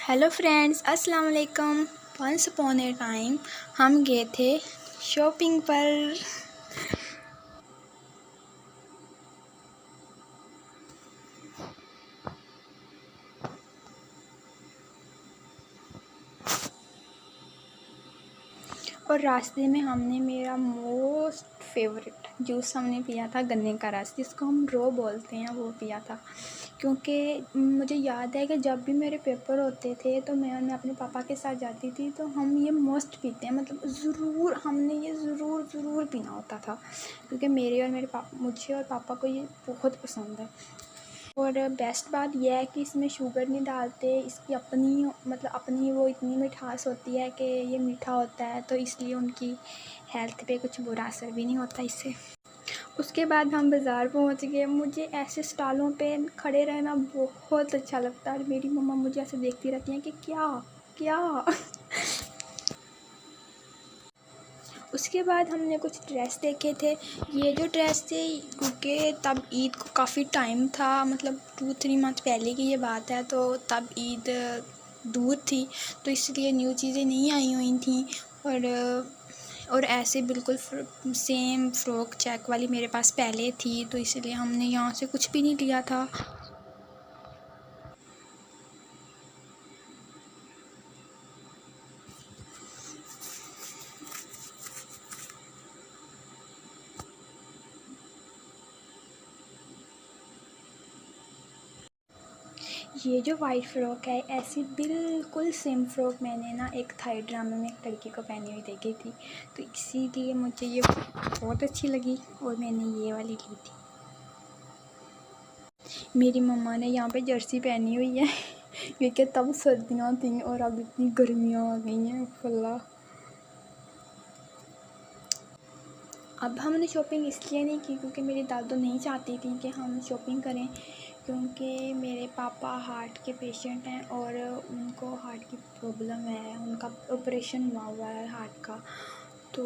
Hello friends, अस्सलाम वालेकुम। Once upon ए time हम गए थे शॉपिंग पर। और रास्ते में हमने मेरा मोस्ट फेवरेट जूस हमने पिया था, गन्ने का रस जिसको हम रो बोलते हैं, वो पिया था। क्योंकि मुझे याद है कि जब भी मेरे पेपर होते थे तो मैं अपने पापा के साथ जाती थी, तो हम ये मोस्ट पीते हैं, मतलब ज़रूर हमने ये ज़रूर पीना होता था, क्योंकि मुझे और पापा को ये बहुत पसंद है। और बेस्ट बात यह है कि इसमें शुगर नहीं डालते, इसकी अपनी वो इतनी मिठास होती है कि ये मीठा होता है, तो इसलिए उनकी हेल्थ पे कुछ बुरा असर भी नहीं होता इससे। उसके बाद हम बाज़ार पहुंच गए। मुझे ऐसे स्टॉलों पे खड़े रहना बहुत अच्छा लगता है और मेरी मम्मा मुझे ऐसे देखती रहती हैं कि क्या क्या उसके बाद हमने कुछ ड्रेस देखे थे। ये जो ड्रेस थे, क्योंकि तब ईद को काफ़ी टाइम था, मतलब 2-3 मंथ पहले की ये बात है, तो तब ईद दूर थी, तो इसलिए न्यू चीज़ें नहीं आई हुई थी। और ऐसे बिल्कुल सेम फ़्रॉक चेक वाली मेरे पास पहले थी, तो इसलिए हमने यहाँ से कुछ भी नहीं लिया था। ये जो वाइट फ़्रॉक है, ऐसी बिल्कुल सेम फ़्रॉक मैंने ना एक थाई ड्रामे में एक लड़की को पहनी हुई देखी थी, तो इसीलिए मुझे ये बहुत अच्छी लगी और मैंने ये वाली ली थी। मेरी मम्मा ने यहाँ पे जर्सी पहनी हुई है क्योंकि तब सर्दियाँ थी और अब इतनी गर्मियाँ आ गई हैं अल्लाह। अब हमने शॉपिंग इसलिए नहीं की क्योंकि मेरी दादू नहीं चाहती थी कि हम शॉपिंग करें, क्योंकि मेरे पापा हार्ट के पेशेंट हैं और उनको हार्ट की प्रॉब्लम है, उनका ऑपरेशन हुआ है हार्ट का। तो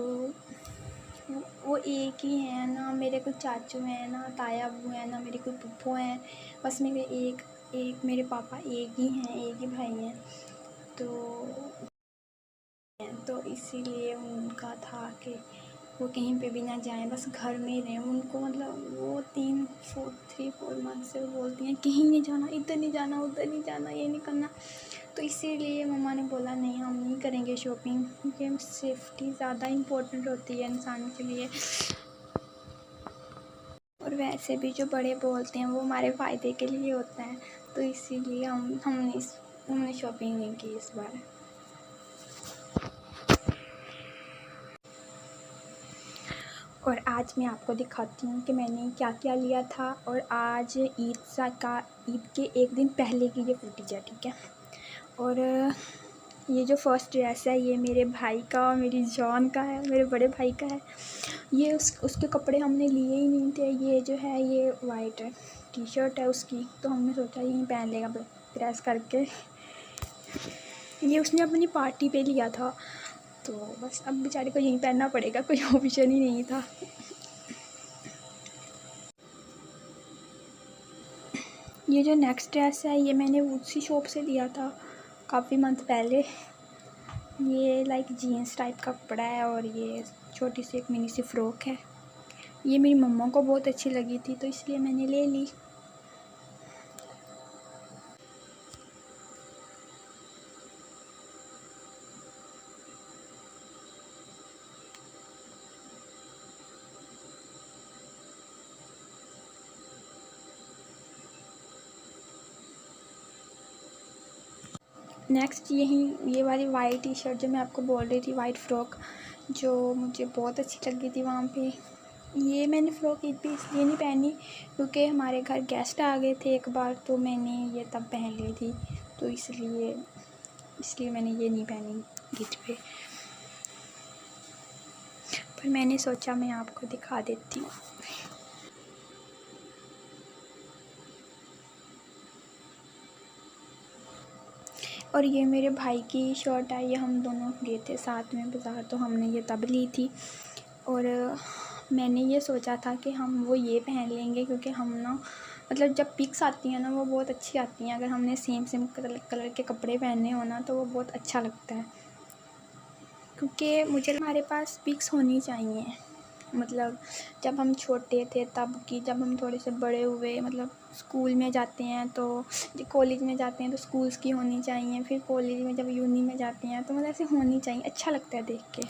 वो एक ही हैं ना, मेरे कोई चाचू हैं ना ताया अबू हैं ना मेरे कोई फूफो हैं, बस मेरे एक मेरे पापा एक ही हैं, एक ही भाई हैं। तो इसीलिए उनका था कि वो कहीं पे भी ना जाएं, बस घर में ही रहें। उनको मतलब वो 3-4 मंथ से वो बोलती हैं कहीं नहीं जाना, इधर नहीं जाना, उधर नहीं जाना, ये नहीं करना। तो इसीलिए मम्मा ने बोला नहीं, हम नहीं करेंगे शॉपिंग, क्योंकि सेफ्टी ज़्यादा इम्पोर्टेंट होती है इंसान के लिए। और वैसे भी जो बड़े बोलते हैं वो हमारे फ़ायदे के लिए होता है, तो इसीलिए हमने शॉपिंग नहीं की इस बार। और आज मैं आपको दिखाती हूँ कि मैंने क्या क्या लिया था। और आज ईद के एक दिन पहले की ये फुटेज है, ठीक है। और ये जो फर्स्ट ड्रेस है ये मेरे भाई का और मेरी जान का है, मेरे बड़े भाई का है। ये उसके कपड़े हमने लिए ही नहीं थे। ये जो है ये वाइट टी शर्ट है उसकी, तो हमने सोचा यहीं पहन लेगा प्रेस करके। ये उसने अपनी पार्टी पे लिया था, तो बस अब बेचारे को यहीं पहनना पड़ेगा, कोई ऑप्शन ही नहीं था। ये जो नेक्स्ट ड्रेस है ये मैंने उसी शॉप से लिया था काफ़ी मंथ पहले। ये लाइक जीन्स टाइप का कपड़ा है और ये छोटी सी एक मिनी सी फ़्रॉक है। ये मेरी मम्मा को बहुत अच्छी लगी थी, तो इसलिए मैंने ले ली। नेक्स्ट ये वाली वाइट टी शर्ट जो मैं आपको बोल रही थी, वाइट फ़्रॉक जो मुझे बहुत अच्छी लगी थी वहाँ पे। ये मैंने फ़्रॉक ईद पे इसलिए नहीं पहनी क्योंकि हमारे घर गेस्ट आ गए थे एक बार, तो मैंने ये तब पहन ली थी, तो इसलिए मैंने ये नहीं पहनी ईद पे। पर मैंने सोचा मैं आपको दिखा देती हूँ। और ये मेरे भाई की शर्ट है, ये हम दोनों गए थे साथ में बाज़ार, तो हमने ये तब ली थी। और मैंने ये सोचा था कि हम वो ये पहन लेंगे क्योंकि हम ना मतलब जब पिक्स आती हैं ना वो बहुत अच्छी आती हैं। अगर हमने सेम सेम कलर के कपड़े पहने हो ना तो वो बहुत अच्छा लगता है। क्योंकि मुझे हमारे पास पिक्स होनी चाहिए, मतलब जब हम छोटे थे तब की, जब हम थोड़े से बड़े हुए, मतलब स्कूल में जाते हैं तो, कॉलेज में जाते हैं तो स्कूल्स की होनी चाहिए, फिर कॉलेज में जब यूनी में जाते हैं तो मतलब ऐसे होनी चाहिए, अच्छा लगता है देख के।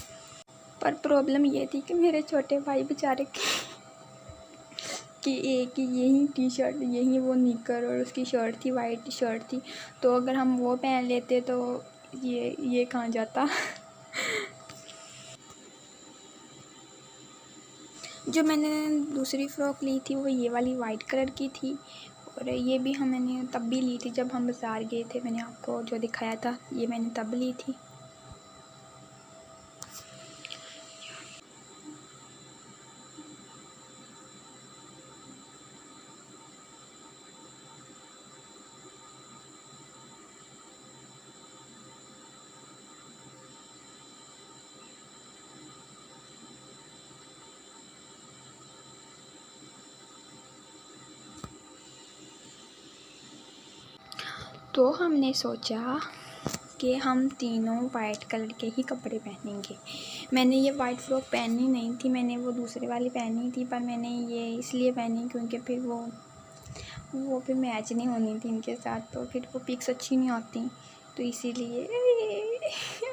पर प्रॉब्लम ये थी कि मेरे छोटे भाई बेचारे कि एक ही यही टी शर्ट, यही वो निकर और उसकी शर्ट थी, वाइट शर्ट थी, तो अगर हम वो पहन लेते तो ये कहाँ जाता। जो मैंने दूसरी फ़्रॉक ली थी वो ये वाली वाइट कलर की थी, और ये भी मैंने तब भी ली थी जब हम बाज़ार गए थे। मैंने आपको जो दिखाया था ये मैंने तब ली थी। तो हमने सोचा कि हम तीनों वाइट कलर के ही कपड़े पहनेंगे। मैंने ये वाइट फ़्रॉक पहनी नहीं थी, मैंने वो दूसरी वाली पहनी थी, पर मैंने ये इसलिए पहनी क्योंकि फिर वो फिर मैच नहीं होनी थी इनके साथ, तो फिर वो पिक्स अच्छी नहीं आती, तो इसीलिए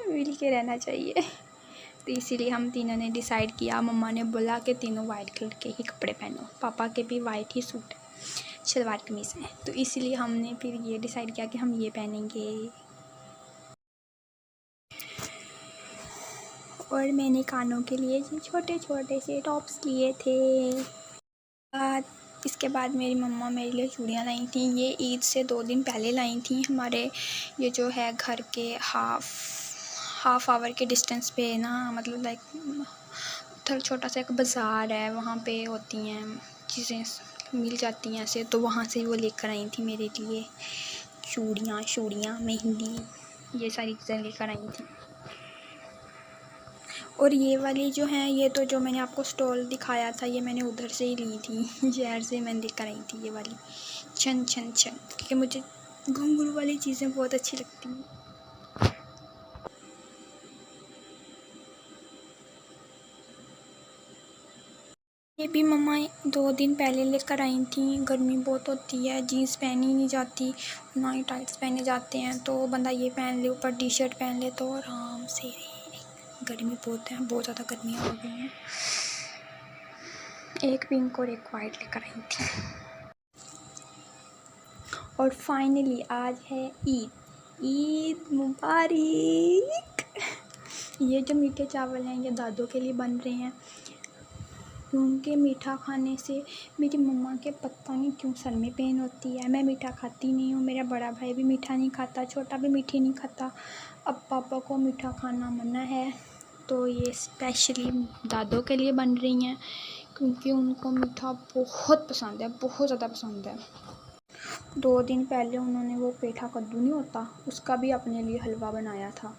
मिल के रहना चाहिए। तो इसीलिए हम तीनों ने डिसाइड किया, मम्मा ने बोला कि तीनों वाइट कलर के ही कपड़े पहनो, पापा के भी वाइट ही सूट सलवार कमीज़ है, तो इसीलिए हमने फिर ये डिसाइड किया कि हम ये पहनेंगे। और मैंने कानों के लिए छोटे छोटे से टॉप्स लिए थे। इसके बाद मेरी मम्मा मेरे लिए चूड़ियाँ लाई थी, ये ईद से 2 दिन पहले लाई थी। हमारे ये जो है घर के हाफ आवर के डिस्टेंस पे ना, मतलब लाइक उधर छोटा सा एक बाज़ार है, वहाँ पे होती हैं चीज़ें, मिल जाती हैं ऐसे, तो वहाँ से वो लेकर आई थी मेरे लिए चूड़ियाँ, मेहंदी, ये सारी चीज़ें लेकर आई थी। और ये वाली जो है, ये तो जो मैंने आपको स्टॉल दिखाया था ये मैंने उधर से ही ली थी, शहर से मैंने लेकर आई थी ये वाली छन छन छन, क्योंकि मुझे घुंघरू वाली चीज़ें बहुत अच्छी लगती हैं। ये भी मम्मा 2 दिन पहले लेकर आई थी। गर्मी बहुत होती है, जीन्स पहनी नहीं जाती, ना ही टाइट्स पहने जाते हैं, तो बंदा ये पहन ले, ऊपर टी शर्ट पहन ले तो आराम से रहे। गर्मी बहुत है, बहुत ज़्यादा गर्मियाँ हो गई हैं। एक पिंक और एक वाइट लेकर आई थी। और फाइनली आज है ईद मुबारक। ये जो मीठे चावल हैं ये दादों के लिए बन रहे हैं, क्योंकि मीठा खाने से मेरी मम्मा के पता नहीं क्यों सर में पेन होती है। मैं मीठा खाती नहीं हूँ, मेरा बड़ा भाई भी मीठा नहीं खाता, छोटा भी मीठी नहीं खाता। अब पापा को मीठा खाना मना है, तो ये स्पेशली दादों के लिए बन रही हैं, क्योंकि उनको मीठा बहुत पसंद है, बहुत ज़्यादा पसंद है। 2 दिन पहले उन्होंने वो पेठा कद्दू नहीं होता, उसका भी अपने लिए हलवा बनाया था।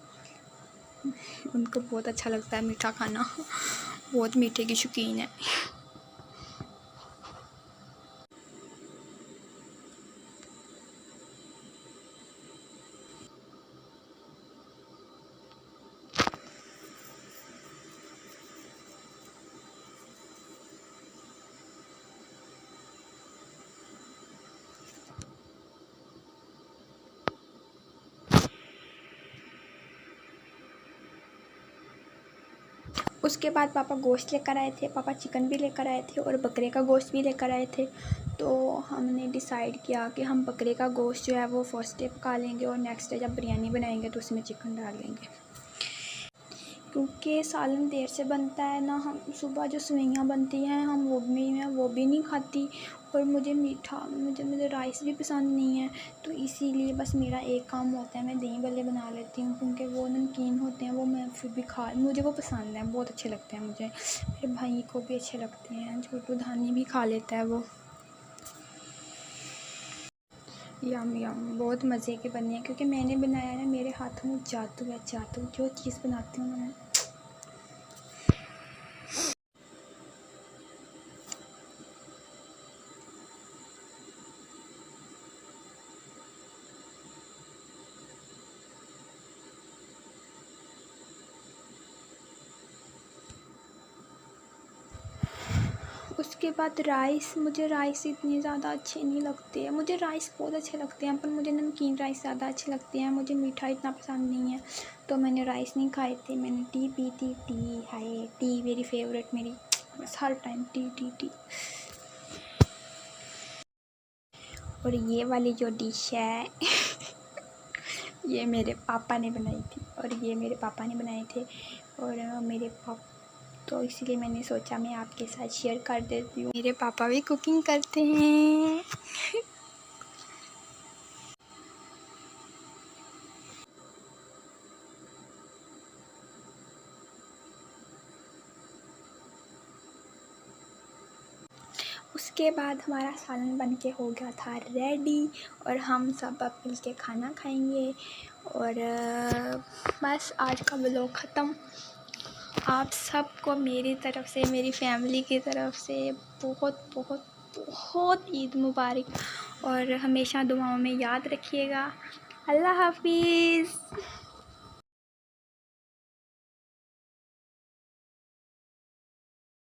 उनको बहुत अच्छा लगता है मीठा खाना, बहुत मीठे की शौकीन है। उसके बाद पापा गोश्त लेकर आए थे, पापा चिकन भी लेकर आए थे और बकरे का गोश्त भी लेकर आए थे। तो हमने डिसाइड किया कि हम बकरे का गोश्त जो है वो फर्स्ट डे पका लेंगे, और नेक्स्ट डे जब बिरयानी बनाएंगे तो उसमें चिकन डाल लेंगे, क्योंकि सालन देर से बनता है ना। हम सुबह जो सेवइयाँ बनती हैं हम वो भी नहीं खाती, और मुझे मुझे राइस भी पसंद नहीं है, तो इसीलिए बस मेरा एक काम होता है, मैं दही भल्ले बना लेती हूँ, क्योंकि वो नमकीन होते हैं, वो मैं फिर भी मुझे वो पसंद है, बहुत अच्छे लगते हैं मुझे, मेरे भाई को भी अच्छे लगते हैं, छोटू धानी भी खा लेता है वो। यम बहुत मज़े के बने हैं, क्योंकि मैंने बनाया ना, मेरे हाथों में जादू है, जादू, जो चीज़ बनाती हूँ मैं। उसके बाद राइस, मुझे राइस इतने ज़्यादा अच्छे नहीं लगते हैं। मुझे राइस बहुत अच्छे लगते हैं पर मुझे नमकीन राइस ज़्यादा अच्छे लगते हैं, मुझे मीठा इतना पसंद नहीं है। तो मैंने राइस नहीं खाए थे, मैंने टी पी थी। टी, हाय टी मेरी फेवरेट, मेरी बस हर टाइम टी टी टी। और ये वाली जो डिश है ये मेरे पापा ने बनाई थी, और ये मेरे पापा ने बनाए थे। और मेरे पापा, तो इसलिए मैंने सोचा मैं आपके साथ शेयर कर देती हूँ। मेरे पापा भी कुकिंग करते हैं। उसके बाद हमारा सालन बन के हो गया था रेडी, और हम सब अब मिल के खाना खाएंगे। और बस आज का व्लॉग ख़त्म। आप सबको मेरी तरफ़ से, मेरी फैमिली की तरफ़ से बहुत बहुत बहुत ईद मुबारक, और हमेशा दुआओं में याद रखिएगा। अल्लाह हाफिज़।